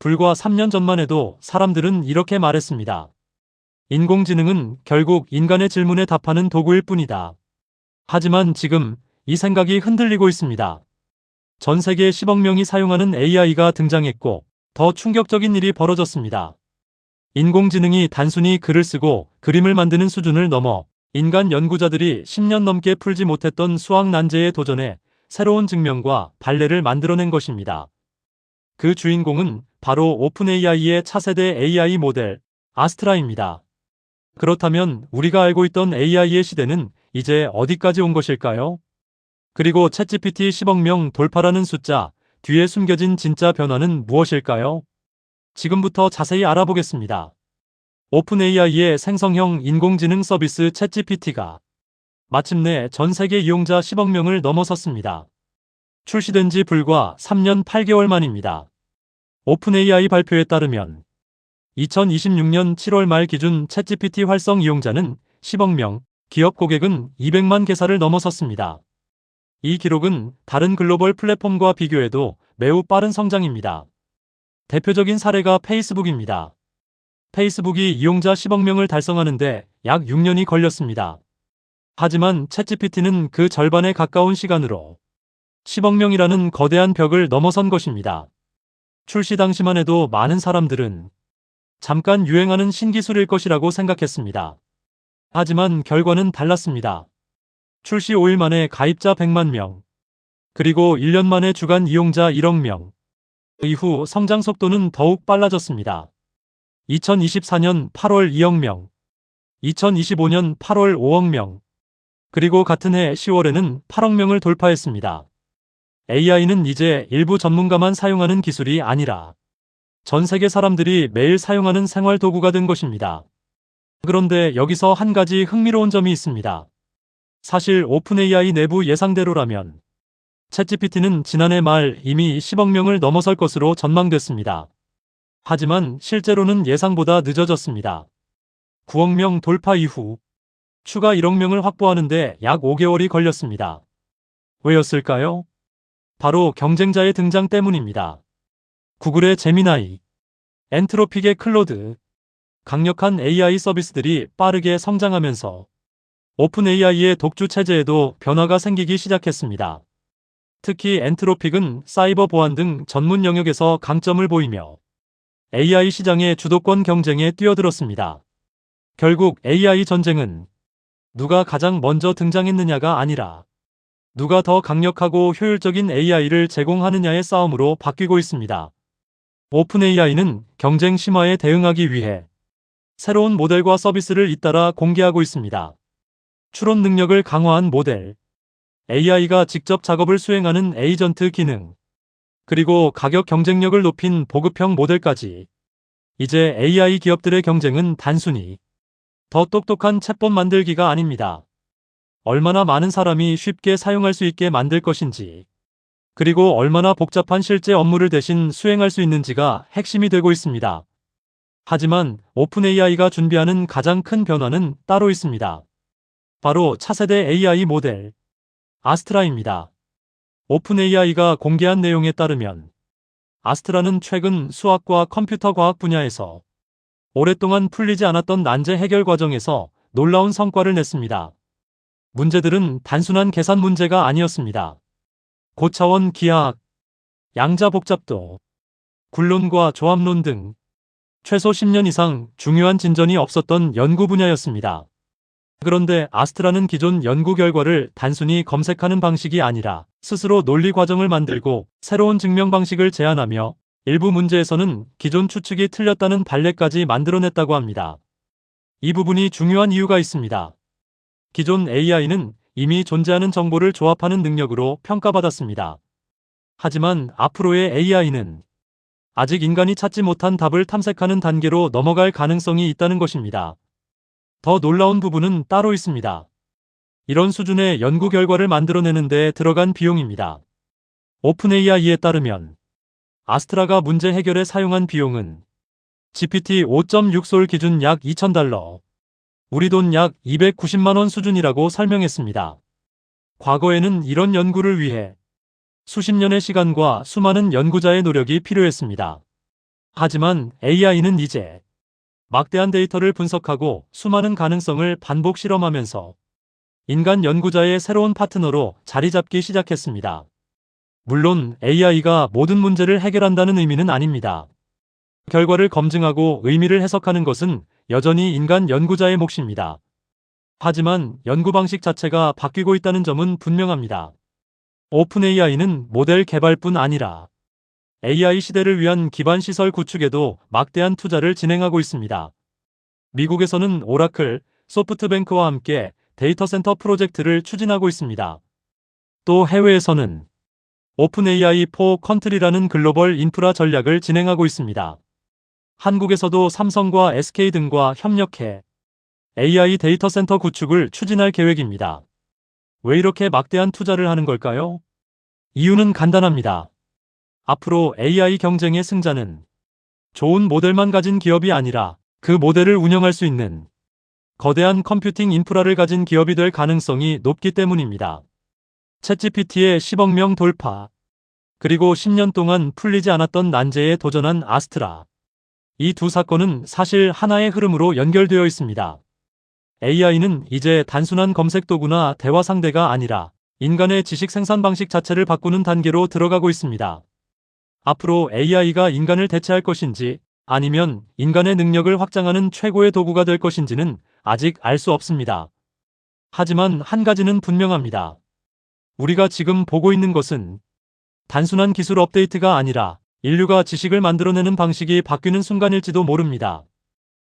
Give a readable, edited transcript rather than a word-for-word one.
불과 3년 전만 해도 사람들은 이렇게 말했습니다. 인공지능은 결국 인간의 질문에 답하는 도구일 뿐이다. 하지만 지금 이 생각이 흔들리고 있습니다. 전 세계 10억 명이 사용하는 AI가 등장했고 더 충격적인 일이 벌어졌습니다. 인공지능이 단순히 글을 쓰고 그림을 만드는 수준을 넘어 인간 연구자들이 10년 넘게 풀지 못했던 수학 난제에 도전해 새로운 증명과 발레를 만들어낸 것입니다. 그 주인공은 바로 오픈 AI의 차세대 AI 모델 아스트라입니다. 그렇다면 우리가 알고 있던 AI의 시대는 이제 어디까지 온 것일까요? 그리고 챗GPT 10억 명 돌파라는 숫자 뒤에 숨겨진 진짜 변화는 무엇일까요? 지금부터 자세히 알아보겠습니다. 오픈 AI의 생성형 인공지능 서비스 챗GPT가 마침내 전 세계 이용자 10억 명을 넘어섰습니다. 출시된 지 불과 3년 8개월 만입니다. 오픈AI 발표에 따르면 2026년 7월 말 기준 챗GPT 활성 이용자는 10억 명, 기업 고객은 200만 개사를 넘어섰습니다. 이 기록은 다른 글로벌 플랫폼과 비교해도 매우 빠른 성장입니다. 대표적인 사례가 페이스북입니다. 페이스북이 이용자 10억 명을 달성하는데 약 6년이 걸렸습니다. 하지만 챗GPT는 그 절반에 가까운 시간으로 10억 명이라는 거대한 벽을 넘어선 것입니다. 출시 당시만 해도 많은 사람들은 잠깐 유행하는 신기술일 것이라고 생각했습니다. 하지만 결과는 달랐습니다. 출시 5일 만에 가입자 100만 명, 그리고 1년 만에 주간 이용자 1억 명. 이후 성장 속도는 더욱 빨라졌습니다. 2024년 8월 2억 명, 2025년 8월 5억 명, 그리고 같은 해 10월에는 8억 명을 돌파했습니다. AI는 이제 일부 전문가만 사용하는 기술이 아니라 전 세계 사람들이 매일 사용하는 생활 도구가 된 것입니다. 그런데 여기서 한 가지 흥미로운 점이 있습니다. 사실 오픈AI 내부 예상대로라면 챗GPT는 지난해 말 이미 10억 명을 넘어설 것으로 전망됐습니다. 하지만 실제로는 예상보다 늦어졌습니다. 9억 명 돌파 이후 추가 1억 명을 확보하는데 약 5개월이 걸렸습니다. 왜였을까요? 바로 경쟁자의 등장 때문입니다. 구글의 제미나이, 엔트로픽의 클로드, 강력한 AI 서비스들이 빠르게 성장하면서 오픈 AI의 독주 체제에도 변화가 생기기 시작했습니다. 특히 엔트로픽은 사이버 보안 등 전문 영역에서 강점을 보이며 AI 시장의 주도권 경쟁에 뛰어들었습니다. 결국 AI 전쟁은 누가 가장 먼저 등장했느냐가 아니라 누가 더 강력하고 효율적인 AI를 제공하느냐의 싸움으로 바뀌고 있습니다. 오픈 AI는 경쟁 심화에 대응하기 위해 새로운 모델과 서비스를 잇따라 공개하고 있습니다. 추론 능력을 강화한 모델, AI가 직접 작업을 수행하는 에이전트 기능, 그리고 가격 경쟁력을 높인 보급형 모델까지. 이제 AI 기업들의 경쟁은 단순히 더 똑똑한 챗봇 만들기가 아닙니다. 얼마나 많은 사람이 쉽게 사용할 수 있게 만들 것인지, 그리고 얼마나 복잡한 실제 업무를 대신 수행할 수 있는지가 핵심이 되고 있습니다. 하지만 오픈AI가 준비하는 가장 큰 변화는 따로 있습니다. 바로 차세대 AI 모델 아스트라입니다. 오픈AI가 공개한 내용에 따르면 아스트라는 최근 수학과 컴퓨터 과학 분야에서 오랫동안 풀리지 않았던 난제 해결 과정에서 놀라운 성과를 냈습니다. 문제들은 단순한 계산 문제가 아니었습니다. 고차원 기하학, 양자 복잡도, 굴론과 조합론 등 최소 10년 이상 중요한 진전이 없었던 연구 분야였습니다. 그런데 아스트라는 기존 연구 결과를 단순히 검색하는 방식이 아니라 스스로 논리 과정을 만들고 새로운 증명 방식을 제안하며 일부 문제에서는 기존 추측이 틀렸다는 발레까지 만들어냈다고 합니다. 이 부분이 중요한 이유가 있습니다. 기존 AI는 이미 존재하는 정보를 조합하는 능력으로 평가받았습니다. 하지만 앞으로의 AI는 아직 인간이 찾지 못한 답을 탐색하는 단계로 넘어갈 가능성이 있다는 것입니다. 더 놀라운 부분은 따로 있습니다. 이런 수준의 연구 결과를 만들어내는 데 들어간 비용입니다. 오픈AI에 따르면 아스트라가 문제 해결에 사용한 비용은 GPT 5.6솔 기준 약 $2,000, 우리 돈 약 290만 원 수준이라고 설명했습니다. 과거에는 이런 연구를 위해 수십 년의 시간과 수많은 연구자의 노력이 필요했습니다. 하지만 AI는 이제 막대한 데이터를 분석하고 수많은 가능성을 반복 실험하면서 인간 연구자의 새로운 파트너로 자리 잡기 시작했습니다. 물론 AI가 모든 문제를 해결한다는 의미는 아닙니다. 결과를 검증하고 의미를 해석하는 것은 여전히 인간 연구자의 몫입니다. 하지만 연구 방식 자체가 바뀌고 있다는 점은 분명합니다. 오픈 AI는 모델 개발뿐 아니라 AI 시대를 위한 기반 시설 구축에도 막대한 투자를 진행하고 있습니다. 미국에서는 오라클, 소프트뱅크와 함께 데이터 센터 프로젝트를 추진하고 있습니다. 또 해외에서는 오픈 AI for Country라는 글로벌 인프라 전략을 진행하고 있습니다. 한국에서도 삼성과 SK 등과 협력해 AI 데이터 센터 구축을 추진할 계획입니다. 왜 이렇게 막대한 투자를 하는 걸까요? 이유는 간단합니다. 앞으로 AI 경쟁의 승자는 좋은 모델만 가진 기업이 아니라 그 모델을 운영할 수 있는 거대한 컴퓨팅 인프라를 가진 기업이 될 가능성이 높기 때문입니다. 챗GPT의 10억 명 돌파, 그리고 10년 동안 풀리지 않았던 난제에 도전한 아스트라. 이 두 사건은 사실 하나의 흐름으로 연결되어 있습니다. AI는 이제 단순한 검색 도구나 대화 상대가 아니라 인간의 지식 생산 방식 자체를 바꾸는 단계로 들어가고 있습니다. 앞으로 AI가 인간을 대체할 것인지 아니면 인간의 능력을 확장하는 최고의 도구가 될 것인지는 아직 알 수 없습니다. 하지만 한 가지는 분명합니다. 우리가 지금 보고 있는 것은 단순한 기술 업데이트가 아니라 인류가 지식을 만들어내는 방식이 바뀌는 순간일지도 모릅니다.